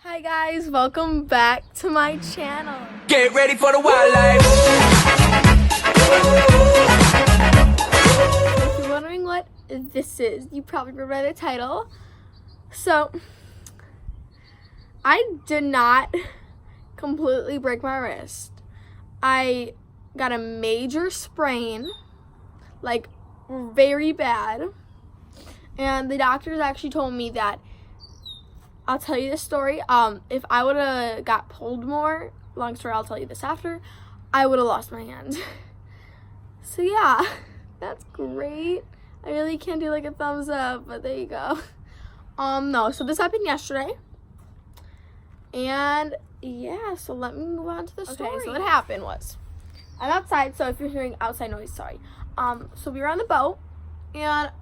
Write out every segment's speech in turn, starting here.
Hi guys, welcome back to my channel. Get ready for the wildlife. If you're wondering what this is, you probably read by the title. So, I did not completely break my wrist. I got a major sprain, like very bad. And the doctors actually told me that, I'll tell you this story. If I would have got pulled more, long story, I'll tell you this after, I would have lost my hand. So yeah, that's great. I really can't do like a thumbs up, but there you go. No, so this happened yesterday. And yeah, so let me move on to the story. Okay, so what happened was, I'm outside, so if you're hearing outside noise, sorry. So we were on the boat, and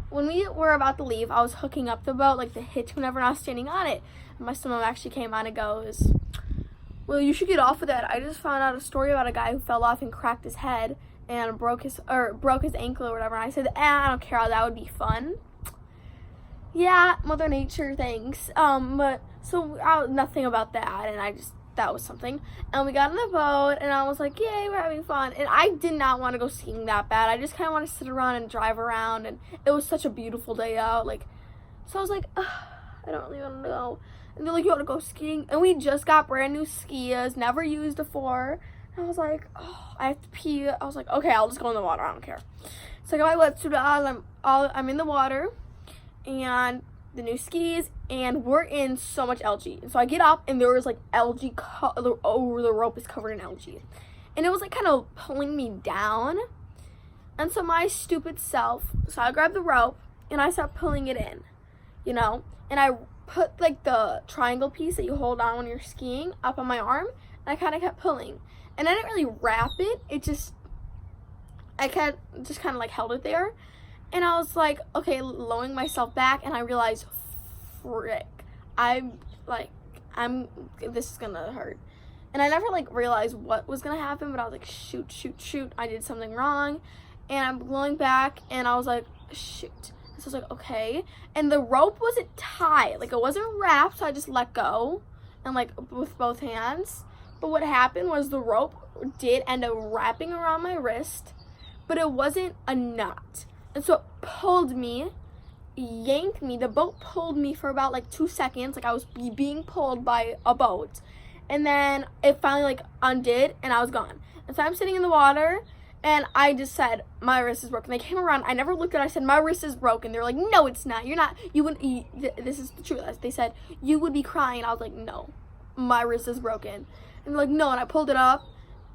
when we were about to leave, I was hooking up the boat, like the hitch, whenever I was standing on it. And my stepmom actually came on and goes, "Well, you should get off of that. I just found out a story about a guy who fell off and cracked his head and broke his ankle or whatever." And I said, I don't care, that would be fun. Yeah, Mother Nature, thanks. But so nothing about that, and that was something. And we got on the boat, and I was like, yay, we're having fun. And I did not want to go skiing that bad. I just kind of want to sit around and drive around, and it was such a beautiful day out. So I was like, I don't really want to go. And they're like, you want to go skiing? And we just got brand new skis, never used before. And I was like, oh, I have to pee. I was like, okay, I'll just go in the water. I don't care. So I got my wetsuit on. I'm in the water, and the new skis, and we're in so much algae. And so I get up, and there was like algae over the rope is covered in algae, and it was like kind of pulling me down. And so my stupid self, so I grabbed the rope and I started pulling it in, and I put like the triangle piece that you hold on when you're skiing up on my arm, and I kind of kept pulling, and I didn't really wrap it. I kind of like held it there. And I was like, okay, lowering myself back, and I realized, frick, this is gonna hurt. And I never like realized what was gonna happen, but I was like, shoot, I did something wrong. And I'm blowing back, and I was like, shoot. So I was like, okay. And the rope wasn't tied, like it wasn't wrapped, so I just let go, and like with both hands. But what happened was the rope did end up wrapping around my wrist, but it wasn't a knot. And so it pulled me, yanked me. The boat pulled me for about like 2 seconds, like I was being pulled by a boat. And then it finally like undid, and I was gone. And so I'm sitting in the water, and I just said, my wrist is broken. They came around. I never looked at it. I said, my wrist is broken. They were like, no, it's not. You're not. You wouldn't. This is the truth. They said, you would be crying. I was like, no, my wrist is broken. And they're like, no. And I pulled it up,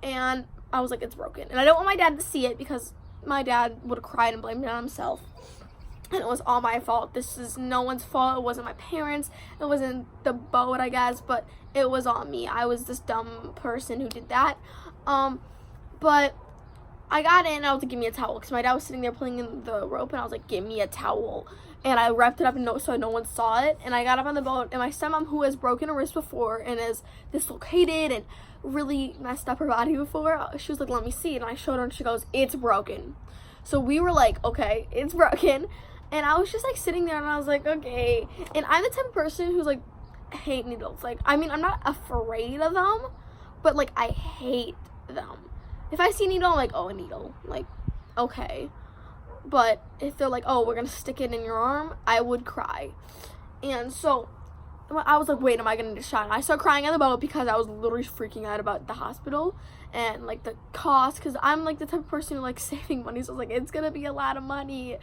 and I was like, it's broken. And I don't want my dad to see it, because my dad would have cried and blamed it on himself. And it was all my fault. This is no one's fault. It wasn't my parents. It wasn't the boat, I guess. But it was all me. I was this dumb person who did that. But I got in, and I was like, give me a towel. Because my dad was sitting there pulling in the rope, and I was like, give me a towel. And I wrapped it up so no one saw it. And I got up on the boat, and my stepmom, who has broken a wrist before and is dislocated and really messed up her body before, she was like, let me see. And I showed her, and she goes, it's broken. So we were like, okay, it's broken. And I was just like sitting there, and I was like, okay. And I'm the type of person who's like, hate needles. Like, I mean, I'm not afraid of them, but like I hate them. If I see a needle, I'm like, oh, a needle, like, okay. But if they're like, oh, we're gonna stick it in your arm, I would cry. And so I was like, wait, am I gonna get shot? And I started crying on the boat because I was literally freaking out about the hospital and like the cost, because I'm like the type of person who likes saving money. So I was like, it's gonna be a lot of money.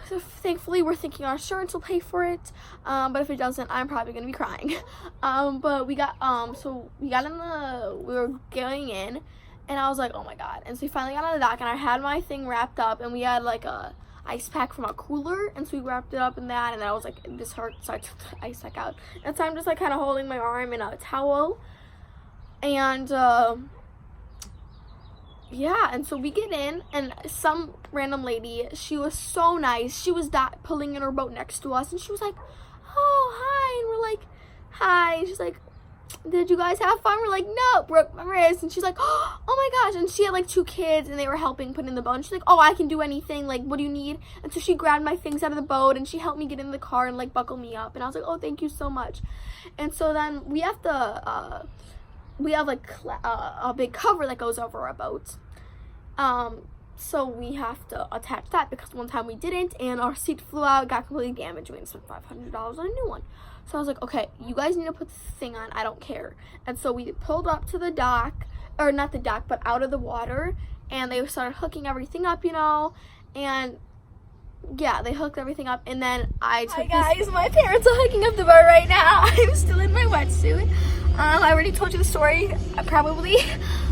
So thankfully, we're thinking our insurance will pay for it. But if it doesn't, I'm probably gonna be crying. But we got we were going in, and I was like, oh my god. And so we finally got on the dock, and I had my thing wrapped up, and we had like a ice pack from a cooler, and so we wrapped it up in that. And then I was like, this hurts, so I took the ice pack out. And so I'm just like kind of holding my arm in a towel, and yeah, and so we get in, and some random lady, she was so nice. She was pulling in her boat next to us, and she was like, oh, hi. And we're like, hi. And she's like, did you guys have fun? We're like, no, broke my wrist. And she's like, oh my gosh. And she had like 2 kids and they were helping put in the boat. And she's like, oh, I can do anything. Like, what do you need? And so she grabbed my things out of the boat and she helped me get in the car and like buckle me up. And I was like, oh, thank you so much. And so then we have like a big cover that goes over our boat. So we have to attach that because one time we didn't and our seat flew out, got completely damaged. We spent $500 on a new one. So I was like, okay, you guys need to put this thing on. I don't care. And so we pulled up to the dock, or not the dock, but out of the water. And they started hooking everything up, you know. And yeah, they hooked everything up. And then I took Hi guys, my parents are hooking up the boat right now. I'm still in my wetsuit. I already told you the story, probably.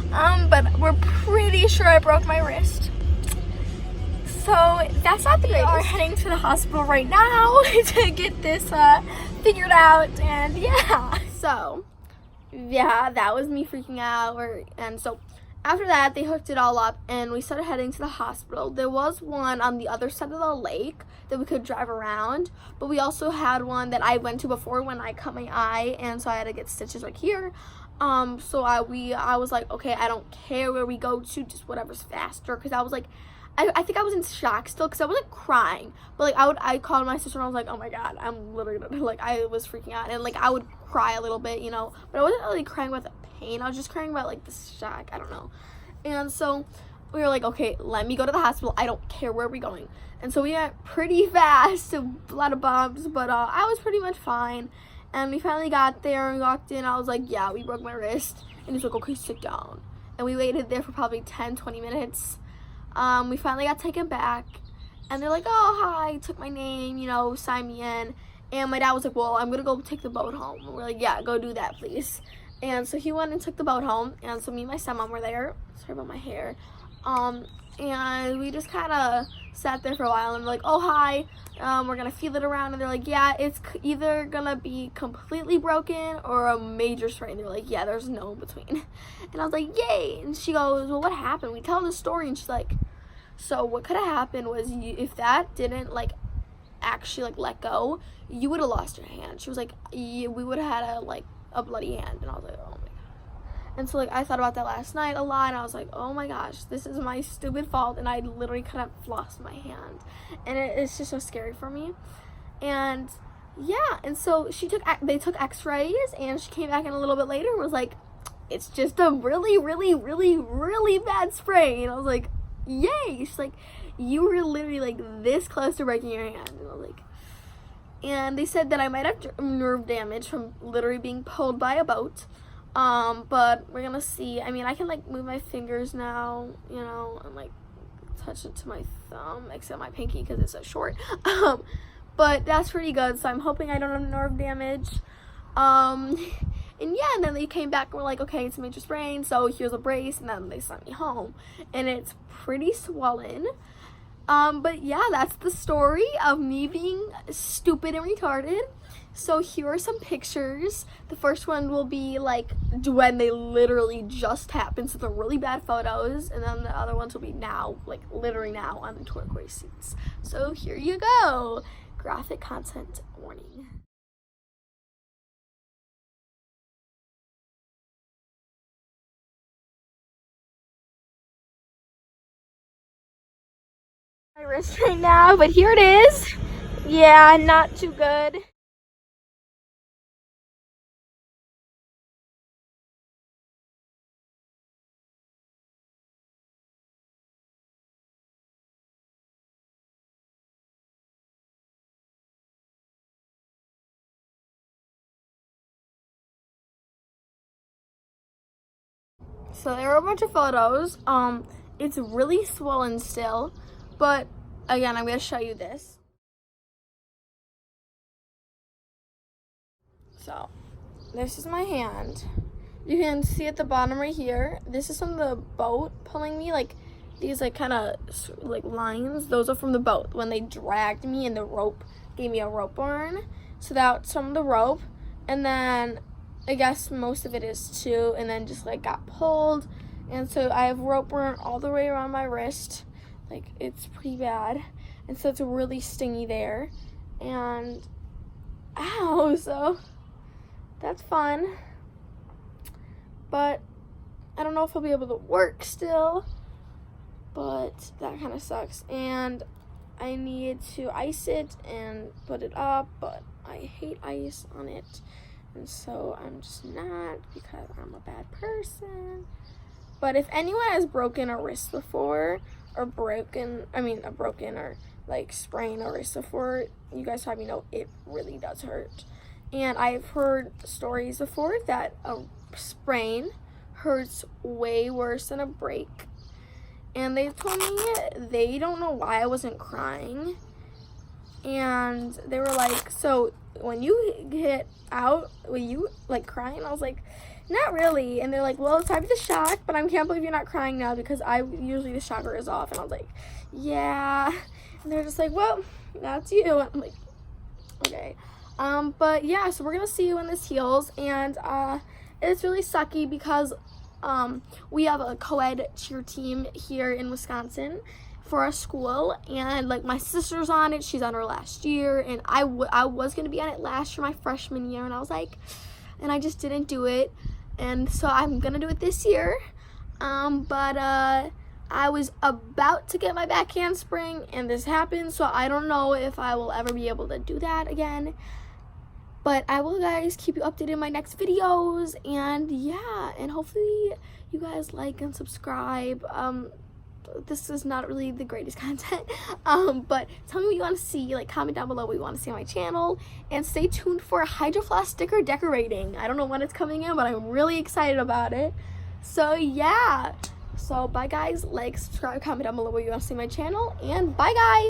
But we're pretty sure I broke my wrist. So that's not the greatest. We are heading to the hospital right now to get this figured out, and yeah. So, yeah, that was me freaking out. And so, after that, they hooked it all up, and we started heading to the hospital. There was one on the other side of the lake that we could drive around, but we also had one that I went to before when I cut my eye, and so I had to get stitches right here. So I was like, okay, I don't care where we go to, just whatever's faster, because I was like, I think I was in shock still because I wasn't crying, but like I called my sister and I was like, oh my god, I'm literally gonna, like, I was freaking out, and like I would cry a little bit, you know, but I wasn't really crying about the pain. I was just crying about like the shock. I don't know. And so we were like, okay, let me go to the hospital. I don't care where we're going. And so we went pretty fast, a lot of bumps, but I was pretty much fine. And we finally got there and walked in. I was like, yeah, we broke my wrist. And he's like, okay, sit down. And we waited there for probably 10-20 minutes. We finally got taken back, and they're like, oh, hi, took my name, you know, sign me in. And my dad was like, well, I'm gonna go take the boat home. And we're like, yeah, go do that, please. And so he went and took the boat home, and so me and my stepmom were there. Sorry about my hair. And we just kind of sat there for a while, and we're like, oh, hi, we're gonna feel it around. And they're like, yeah, it's either gonna be completely broken or a major sprain. They're like, yeah, there's no in between. And I was like, yay. And she goes, well, what happened? We tell the story, and she's like, so what could have happened was, if that didn't like actually like let go, you would have lost your hand. She was like, we would have had a bloody hand. And I was like, oh my god. And so like I thought about that last night a lot, and I was like, oh my gosh, this is my stupid fault, and I literally could have lost my hand. And it's just so scary for me. And yeah, and so they took x-rays, and she came back in a little bit later and was like, it's just a really, really, really, really bad sprain. And I was like, yay. She's like, you were literally like this close to breaking your hand. And I was like, and they said that I might have nerve damage from literally being pulled by a boat. But we're gonna see. I mean, I can like move my fingers now, you know, and like touch it to my thumb, except my pinky because it's so short. But that's pretty good. So I'm hoping I don't have nerve damage. And yeah, and then they came back and were like, okay, it's a major sprain, so here's a brace, and then they sent me home. And it's pretty swollen. But yeah, that's the story of me being stupid and retarded. So here are some pictures. The first one will be like when they literally just happened, so they're really bad photos. And then the other ones will be now, like literally now on the turquoise seats. So here you go. Graphic content warning. My wrist right now, but here it is. Yeah, not too good. So there are a bunch of photos. It's really swollen still, but again, I'm gonna show you this. So this is my hand. You can see at the bottom right here, this is from the boat pulling me, like these like kind of like lines. Those are from the boat when they dragged me, and the rope gave me a rope burn. So that's from the rope, and then I guess most of it is too, and then just like got pulled. And so I have rope burn all the way around my wrist. Like it's pretty bad. And so it's really stingy there. And ow, so that's fun. but I don't know if I'll be able to work still, but that kind of sucks. And I need to ice it and put it up, but I hate ice on it, and so I'm just not, because I'm a bad person. But if anyone has broken a wrist before, or like sprained a wrist before, you guys probably know it really does hurt. And I've heard stories before that a sprain hurts way worse than a break. And they told me they don't know why I wasn't crying. And they were like, so when you hit out, were you like crying? I was like, not really. And they're like, well, it's time for the shock, but I can't believe you're not crying now, because usually the shocker is off. And I was like, yeah. And they're just like, well, that's you. And I'm like, okay. But yeah, so we're gonna see when this heals. And it's really sucky because we have a co-ed cheer team here in Wisconsin for our school, and like my sister's on it. She's on her last year, and I was gonna be on it last year, my freshman year, and I was like, and I just didn't do it, and so I'm gonna do it this year. But I was about to get my back handspring, and this happened, so I don't know if I will ever be able to do that again. But I will, guys, keep you updated in my next videos, and yeah, and hopefully you guys like and subscribe. This is not really the greatest content, but tell me what you want to see. Like, comment down below what you want to see on my channel, and stay tuned for a Hydro Flask sticker decorating. I don't know when it's coming in, but I'm really excited about it. So yeah, so bye guys, like, subscribe, comment down below what you want to see on my channel, and bye guys.